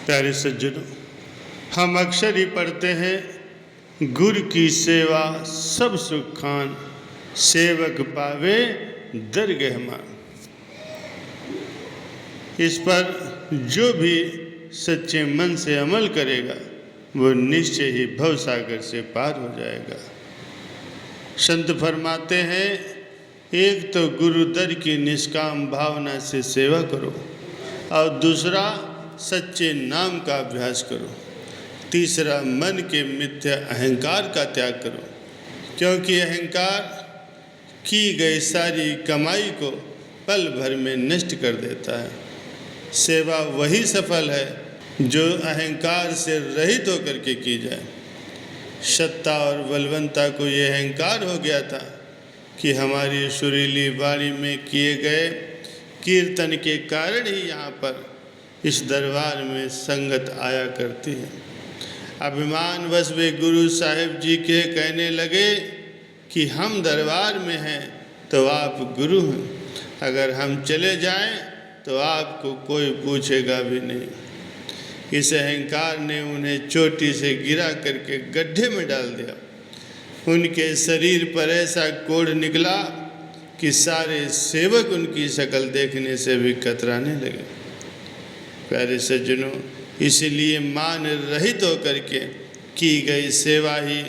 प्यारे सज्जनों, हम अक्सर ही पढ़ते हैं गुरु की सेवा सब सुख खान, सेवक पावे दरगह मान। इस पर जो भी सच्चे मन से अमल करेगा वो निश्चय ही भवसागर से पार हो जाएगा। संत फरमाते हैं, एक तो गुरु दर की निष्काम भावना से सेवा करो और दूसरा सच्चे नाम का अभ्यास करो, तीसरा मन के मिथ्या अहंकार का त्याग करो, क्योंकि अहंकार की गई सारी कमाई को पल भर में नष्ट कर देता है। सेवा वही सफल है जो अहंकार से रहित होकर के की जाए। सत्ता और बलवंता को ये अहंकार हो गया था कि हमारी सुरीली वाणी में किए गए कीर्तन के कारण ही यहाँ पर इस दरबार में संगत आया करती है। अभिमानवश वे गुरु साहिब जी के कहने लगे कि हम दरबार में हैं तो आप गुरु हैं, अगर हम चले जाएं तो आपको कोई पूछेगा भी नहीं। इस अहंकार ने उन्हें चोटी से गिरा करके गड्ढे में डाल दिया। उनके शरीर पर ऐसा कोढ़ निकला कि सारे सेवक उनकी शक्ल देखने से भी कतराने लगे। प्यारे सज्जनों, इसलिए मान रहित होकर के की गई सेवा ही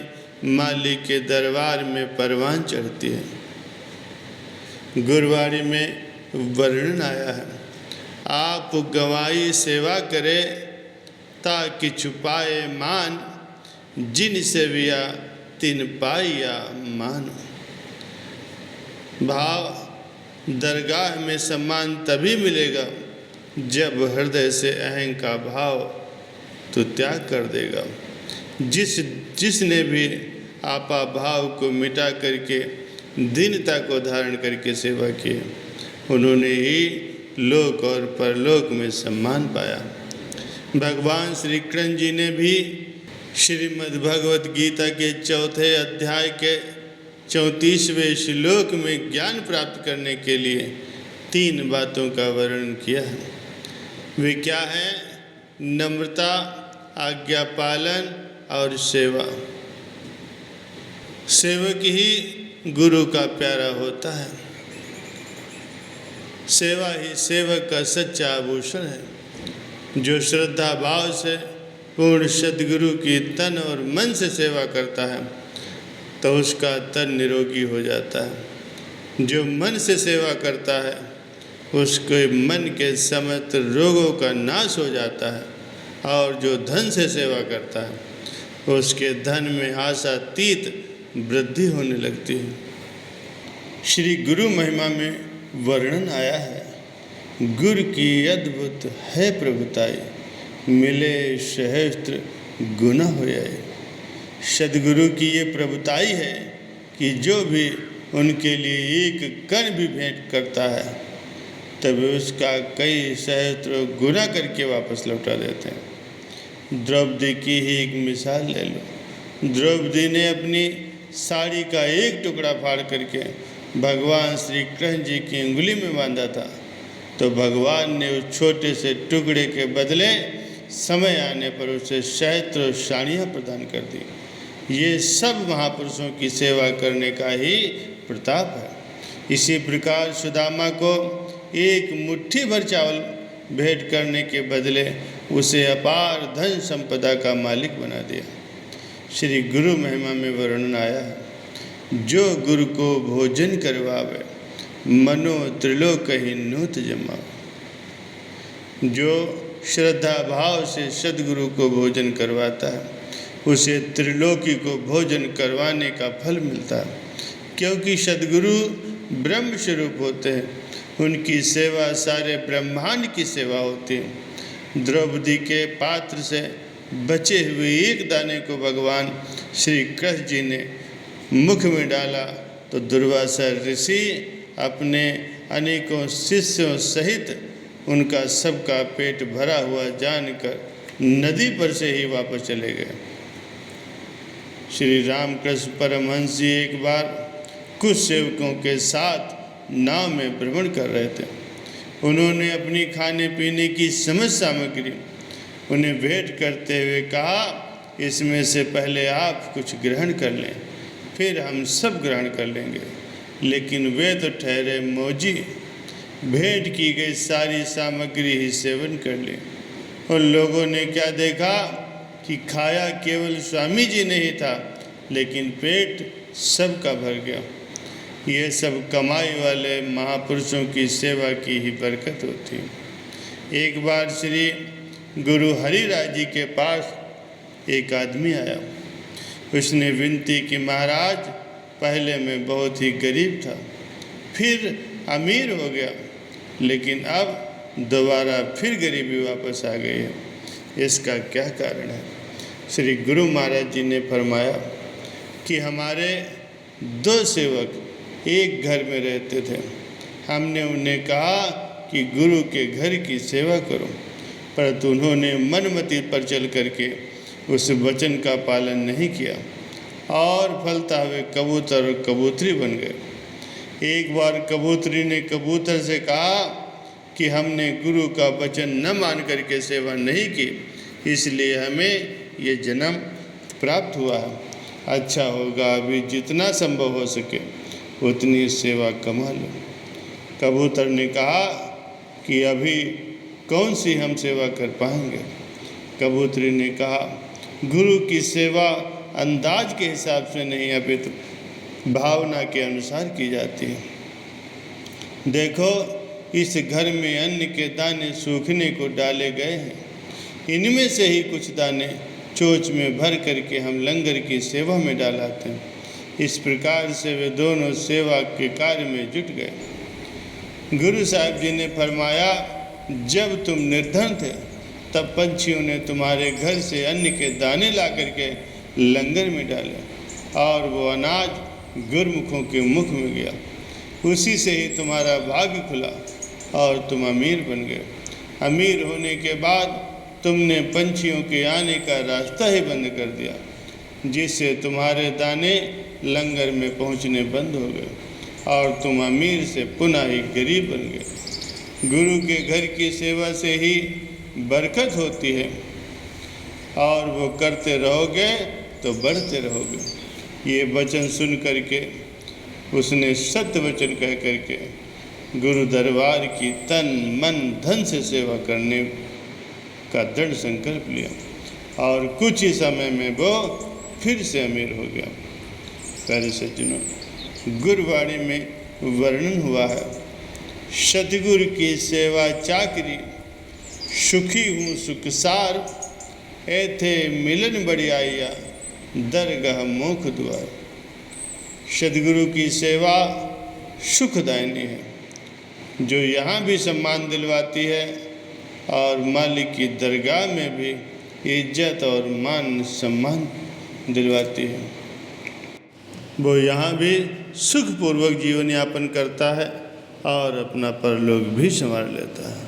मालिक के दरबार में परवान चढ़ती है। गुरबाणी में वर्णन आया है, आप गवाई सेवा करे ताकि छुपाए मान, जिन सेविया तिन पाइया मान। भाव दरगाह में सम्मान तभी मिलेगा जब हृदय से अहं का भाव तो त्याग कर देगा। जिसने भी आपा भाव को मिटा करके दीनता को धारण करके सेवा की, उन्होंने ही लोक और परलोक में सम्मान पाया। भगवान श्री कृष्ण जी ने भी श्रीमद् भगवत गीता के 4 अध्याय के 34वें श्लोक में ज्ञान प्राप्त करने के लिए 3 बातों का वर्णन किया है। वे क्या हैं? नम्रता, आज्ञा पालन और सेवा। सेवक ही गुरु का प्यारा होता है। सेवा ही सेवक का सच्चा आभूषण है। जो श्रद्धा भाव से पूर्ण सद्गुरु की तन और मन से सेवा करता है तो उसका तन निरोगी हो जाता है। जो मन से सेवा करता है उसके मन के समस्त रोगों का नाश हो जाता है, और जो धन से सेवा करता है उसके धन में आशातीत वृद्धि होने लगती है। श्री गुरु महिमा में वर्णन आया है, गुरु की अद्भुत है प्रभुताई, मिले सहस्त्र गुना हो जाए। सद्गुरु की ये प्रभुताई है कि जो भी उनके लिए एक कण भी भेंट करता है तब उसका कई सहस्त्र गुना करके वापस लौटा देते हैं। द्रौपदी की ही एक मिसाल ले लो। द्रौपदी ने अपनी साड़ी का एक टुकड़ा फाड़ करके भगवान श्री कृष्ण जी की उंगली में बांधा था, तो भगवान ने उस छोटे से टुकड़े के बदले समय आने पर उसे सहस्त्र साड़ियाँ प्रदान कर दी। ये सब महापुरुषों की सेवा करने का ही प्रताप है। इसी प्रकार सुदामा को एक मुट्ठी भर चावल भेंट करने के बदले उसे अपार धन संपदा का मालिक बना दिया। श्री गुरु महिमा में वर्णन आया है, जो गुरु को भोजन करवावे, मनो त्रिलोक ही नूत जमावे। जो श्रद्धा भाव से सद्गुरु को भोजन करवाता है उसे त्रिलोकी को भोजन करवाने का फल मिलता है, क्योंकि सद्गुरु ब्रह्म स्वरूप होते हैं। उनकी सेवा सारे ब्रह्मांड की सेवा होती है। द्रौपदी के पात्र से बचे हुए एक दाने को भगवान श्री कृष्ण जी ने मुख में डाला तो दुर्वासा ऋषि अपने अनेकों शिष्यों सहित उनका सबका पेट भरा हुआ जानकर नदी पर से ही वापस चले गए। श्री रामकृष्ण परमहंस जी एक बार कुछ सेवकों के साथ नाव में भ्रमण कर रहे थे। उन्होंने अपनी खाने पीने की समस्त सामग्री उन्हें भेंट करते हुए कहा, इसमें से पहले आप कुछ ग्रहण कर लें, फिर हम सब ग्रहण कर लेंगे। लेकिन वे तो ठहरे मौजी, भेंट की गई सारी सामग्री ही सेवन कर ली। उन लोगों ने क्या देखा कि खाया केवल स्वामी जी नहीं था, लेकिन पेट सबका भर गया। ये सब कमाई वाले महापुरुषों की सेवा की ही बरकत होती है। एक बार श्री गुरु हरिराज जी के पास एक आदमी आया। उसने विनती की, महाराज पहले मैं बहुत ही गरीब था, फिर अमीर हो गया, लेकिन अब दोबारा फिर गरीबी वापस आ गई है। इसका क्या कारण है? श्री गुरु महाराज जी ने फरमाया कि हमारे 2 सेवक एक घर में रहते थे। हमने उन्हें कहा कि गुरु के घर की सेवा करो, परंतु उन्होंने मनमति पर चल करके उस वचन का पालन नहीं किया और फलता हुए कबूतर और कबूतरी बन गए। एक बार कबूतरी ने कबूतर से कहा कि हमने गुरु का वचन न मान करके सेवा नहीं की, इसलिए हमें ये जन्म प्राप्त हुआ है। अच्छा होगा अभी जितना संभव हो सके उतनी सेवा कमा लो। कबूतर ने कहा कि अभी कौन सी हम सेवा कर पाएंगे। कबूतरी ने कहा, गुरु की सेवा अंदाज के हिसाब से नहीं अपितु भावना के अनुसार की जाती है। देखो, इस घर में अन्न के दाने सूखने को डाले गए हैं, इनमें से ही कुछ दाने चोच में भर करके हम लंगर की सेवा में डालाते हैं। इस प्रकार से वे दोनों सेवा के कार्य में जुट गए। गुरु साहब जी ने फरमाया, जब तुम निर्धन थे तब पंछियों ने तुम्हारे घर से अन्न के दाने ला करके लंगर में डाले और वो अनाज गुरमुखों के मुख में गया। उसी से ही तुम्हारा भाग्य खुला और तुम अमीर बन गए। अमीर होने के बाद तुमने पंछियों के आने का रास्ता ही बंद कर दिया, जिससे तुम्हारे दाने लंगर में पहुंचने बंद हो गए और तुम अमीर से पुनः ही गरीब बन गए। गुरु के घर की सेवा से ही बरकत होती है और वो करते रहोगे तो बढ़ते रहोगे। ये वचन सुन करके उसने सत्य वचन कह करके गुरु दरबार की तन मन धन से सेवा करने का दृढ़ संकल्प लिया और कुछ ही समय में वो फिर से अमीर हो गया। प्यारे सज्जनों, गुरुवाणी में वर्णन हुआ है, सतगुरु की सेवा चाकरी, सुखी हूँ सुखसार, ऐथे मिलन बड़ियाइया, दरगाह मोख द्वार। सदगुरु की सेवा सुखदायिनी है, जो यहाँ भी सम्मान दिलवाती है और मालिक की दरगाह में भी इज्जत और मान सम्मान दिलवाती है। वो यहाँ भी सुखपूर्वक जीवन यापन करता है और अपना परलोक भी संवार लेता है।